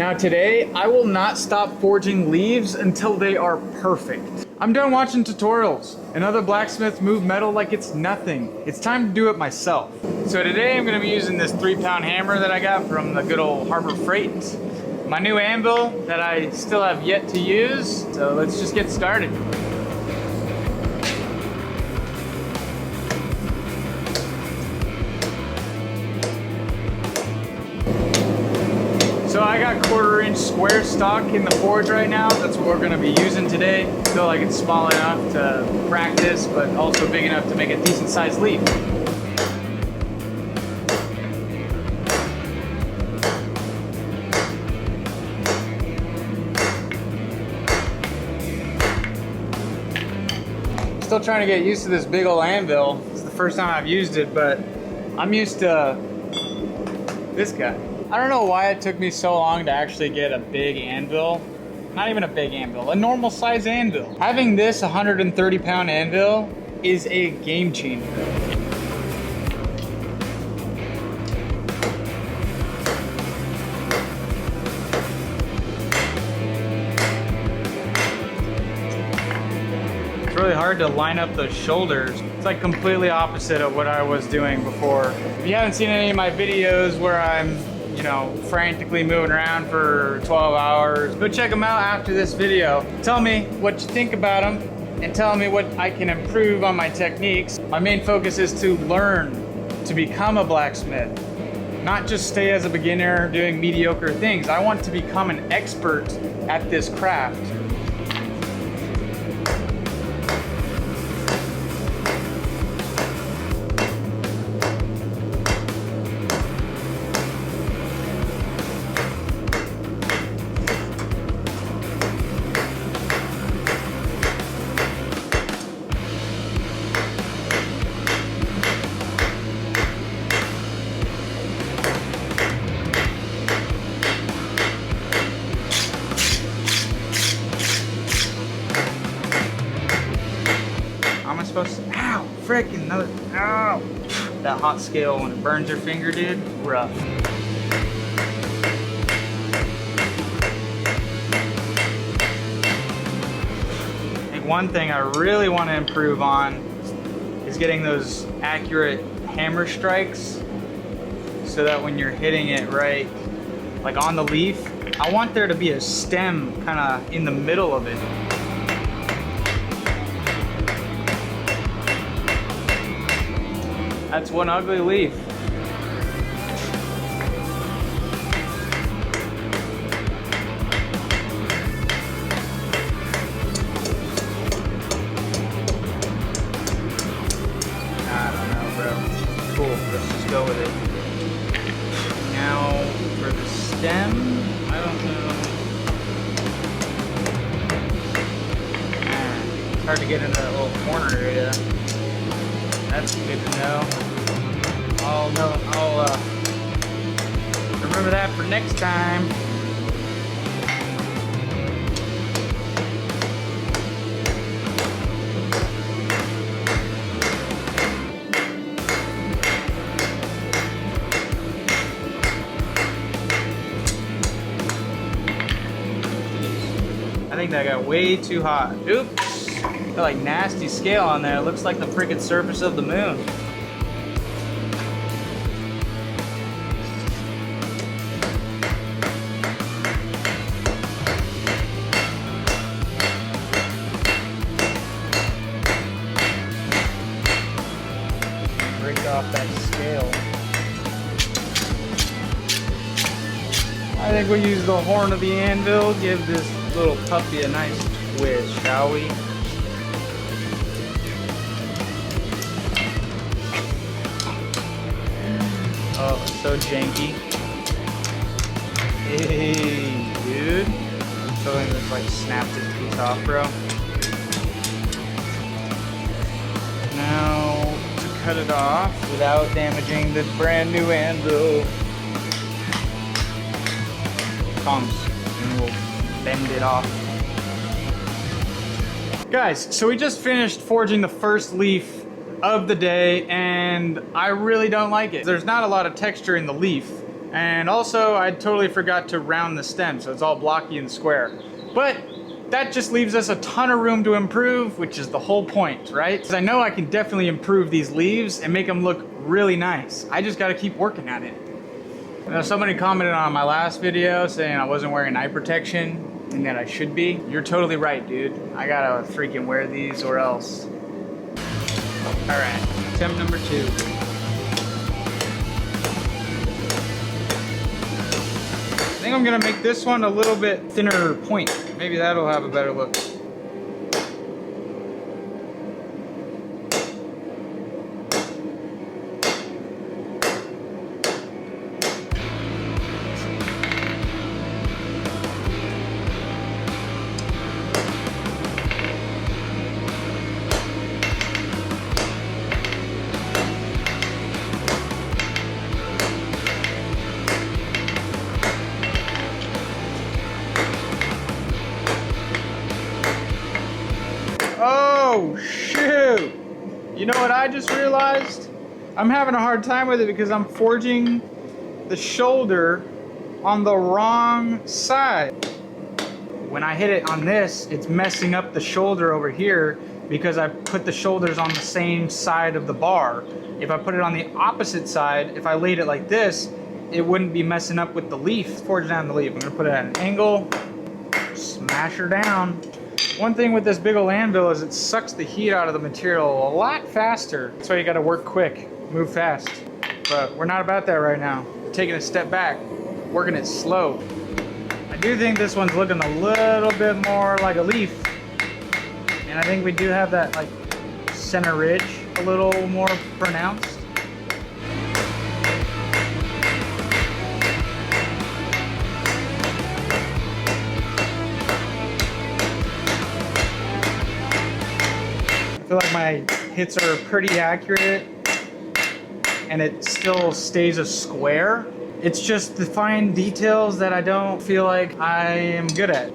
Now today, I will not stop forging leaves until they are perfect. I'm done watching tutorials and other blacksmiths move metal like it's nothing. It's time to do it myself. So today I'm gonna be using this 3-pound hammer that I got from the good old Harbor Freight. My new anvil that I still have yet to use. So let's just get started. So I got 1/4-inch square stock in the forge right now. That's what we're gonna be using today. I feel like it's small enough to practice, but also big enough to make a decent sized leaf. Still trying to get used to this big old anvil. It's the first time I've used it, but I'm used to this guy. I don't know why it took me so long to actually get a big anvil. Not even a big anvil, a normal size anvil. Having this 130-pound anvil is a game changer. It's really hard to line up those shoulders. It's like completely opposite of what I was doing before. If you haven't seen any of my videos where I'm frantically moving around for 12 hours. Go check them out after this video. Tell me what you think about them and tell me what I can improve on my techniques. My main focus is to learn to become a blacksmith, not just stay as a beginner doing mediocre things. I want to become an expert at this craft. Supposed to, ow, frickin' another, ow. That hot scale when it burns your finger, dude, rough. I think one thing I really want to improve on is getting those accurate hammer strikes so that when you're hitting it right, like on the leaf, I want there to be a stem kind of in the middle of it. That's one ugly leaf. I don't know, bro. Cool, let's just go with it. Now, for the stem, I don't know. It's hard to get into that little corner area. That's good to know. I'll remember that for next time. I think that got way too hot. Oops. Got like nasty scale on there. It looks like the freaking surface of the moon. Break off that scale. I think we use the horn of the anvil. Give this little puppy a nice twist, shall we? Oh, so janky. Hey, dude. I'm feeling this like snapped this piece off, bro. Now, to cut it off without damaging this brand new anvil, comes and we'll bend it off. Guys, so we just finished forging the first leaf of the day and I really don't like it. There's not a lot of texture in the leaf. And also, I totally forgot to round the stem, so it's all blocky and square. But that just leaves us a ton of room to improve, which is the whole point, right? Because I know I can definitely improve these leaves and make them look really nice. I just gotta keep working at it. You know, somebody commented on my last video saying I wasn't wearing eye protection and that I should be. You're totally right, dude. I gotta freaking wear these or else. All right, attempt number 2. I think I'm gonna make this one a little bit thinner point. Maybe that'll have a better look. Oh, shoot! You know what I just realized? I'm having a hard time with it because I'm forging the shoulder on the wrong side. When I hit it on this, it's messing up the shoulder over here because I put the shoulders on the same side of the bar. If I put it on the opposite side, if I laid it like this, it wouldn't be messing up with the leaf. Forge down the leaf. I'm gonna put it at an angle, smash her down. One thing with this big old anvil is it sucks the heat out of the material a lot faster. That's why you gotta work quick, move fast. But we're not about that right now. We're taking a step back, working it slow. I do think this one's looking a little bit more like a leaf. And I think we do have that like center ridge a little more pronounced. I feel like my hits are pretty accurate and it still stays a square. It's just the fine details that I don't feel like I am good at.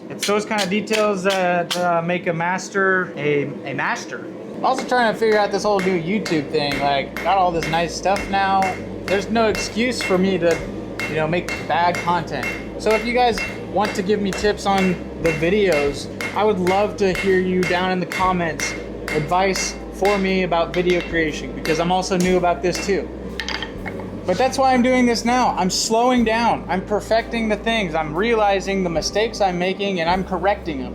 It's those kind of details that make a master a master. I'm also trying to figure out this whole new YouTube thing. Like, got all this nice stuff now. There's no excuse for me to, you know, make bad content. So if you guys want to give me tips on the videos, I would love to hear you down in the comments, advice for me about video creation, because I'm also new about this too. But that's why I'm doing this now. I'm slowing down. I'm perfecting the things. I'm realizing the mistakes I'm making and I'm correcting them.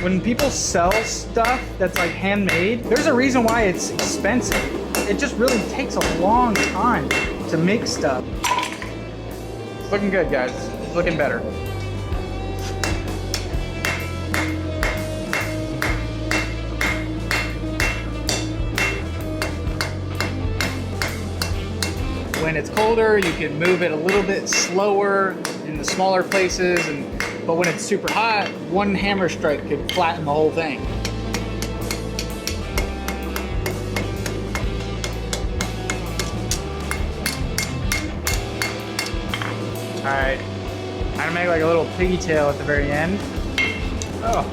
When people sell stuff that's like handmade, there's a reason why it's expensive. It just really takes a long time to make stuff. It's looking good, guys. It's looking better. When it's colder, you can move it a little bit slower in the smaller places, but when it's super hot, one hammer strike could flatten the whole thing. Alright, I'm gonna make like a little piggy tail at the very end. Oh.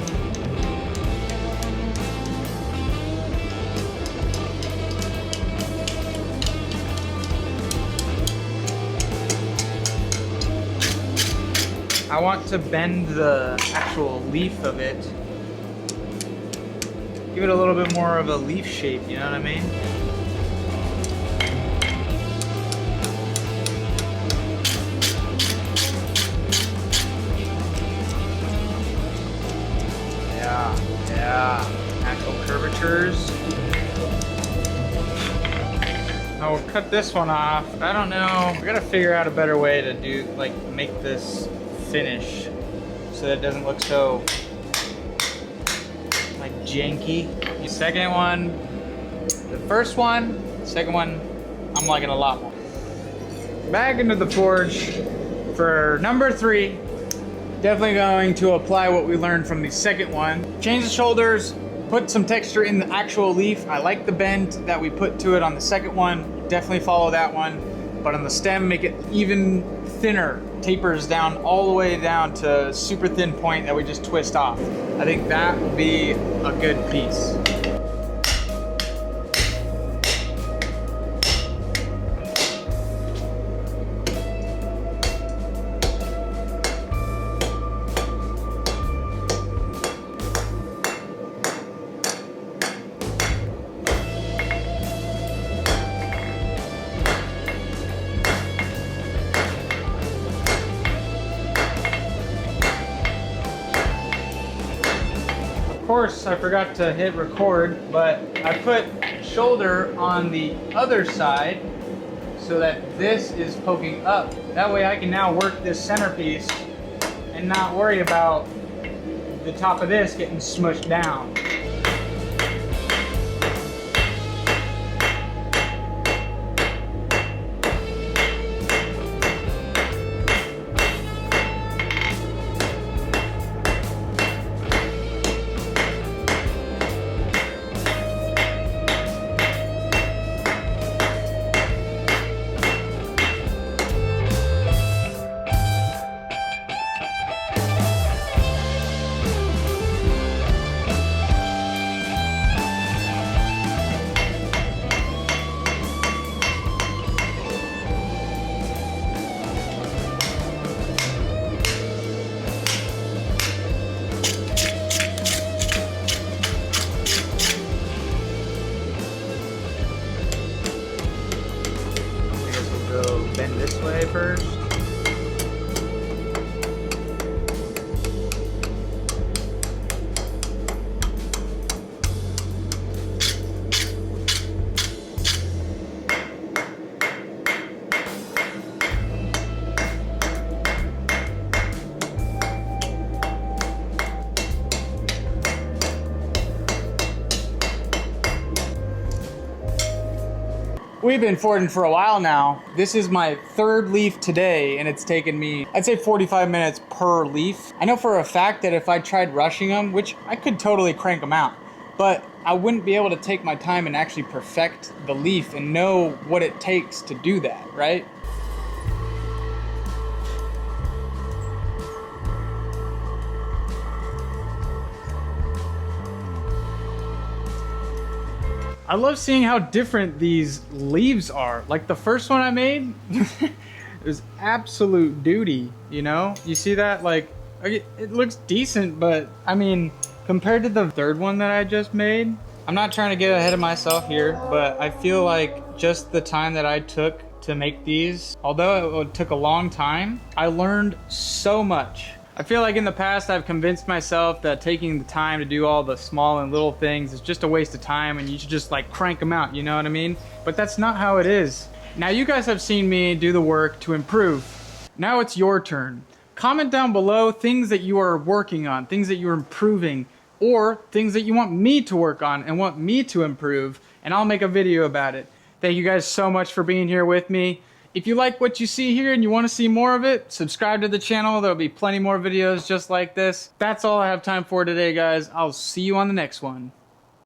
I want to bend the actual leaf of it. Give it a little bit more of a leaf shape, you know what I mean? Yeah, natural curvatures. I will cut this one off. I don't know. I gotta figure out a better way to do, like, make this finish so that it doesn't look so, like, janky. The second one, the first one, the second one, I'm liking a lot more. Back into the forge for number 3. Definitely going to apply what we learned from the second one. Change the shoulders, put some texture in the actual leaf. I like the bend that we put to it on the second one. Definitely follow that one. but on the stem make it even thinner, tapers down all the way down to super thin point that we just twist off. I think that would be a good piece. Of course, I forgot to hit record, but I put shoulder on the other side so that this is poking up. That way I can now work this centerpiece and not worry about the top of this getting smushed down. Bend this way first. We've been forging for a while now. This is my third leaf today, and it's taken me, I'd say 45 minutes per leaf. I know for a fact that if I tried rushing them, which I could totally crank them out, but I wouldn't be able to take my time and actually perfect the leaf and know what it takes to do that, right? I love seeing how different these leaves are. Like the first one I made, it was absolute duty, you know? You see that? Like, it looks decent, but I mean, compared to the third one that I just made, I'm not trying to get ahead of myself here, but I feel like just the time that I took to make these, although it took a long time, I learned so much. I feel like in the past I've convinced myself that taking the time to do all the small and little things is just a waste of time and you should just like crank them out, you know what I mean? But that's not how it is. Now you guys have seen me do the work to improve. Now it's your turn. Comment down below things that you are working on, things that you're improving, or things that you want me to work on and want me to improve, and I'll make a video about it. Thank you guys so much for being here with me. If you like what you see here and you want to see more of it, subscribe to the channel. There'll be plenty more videos just like this. That's all I have time for today, guys. I'll see you on the next one.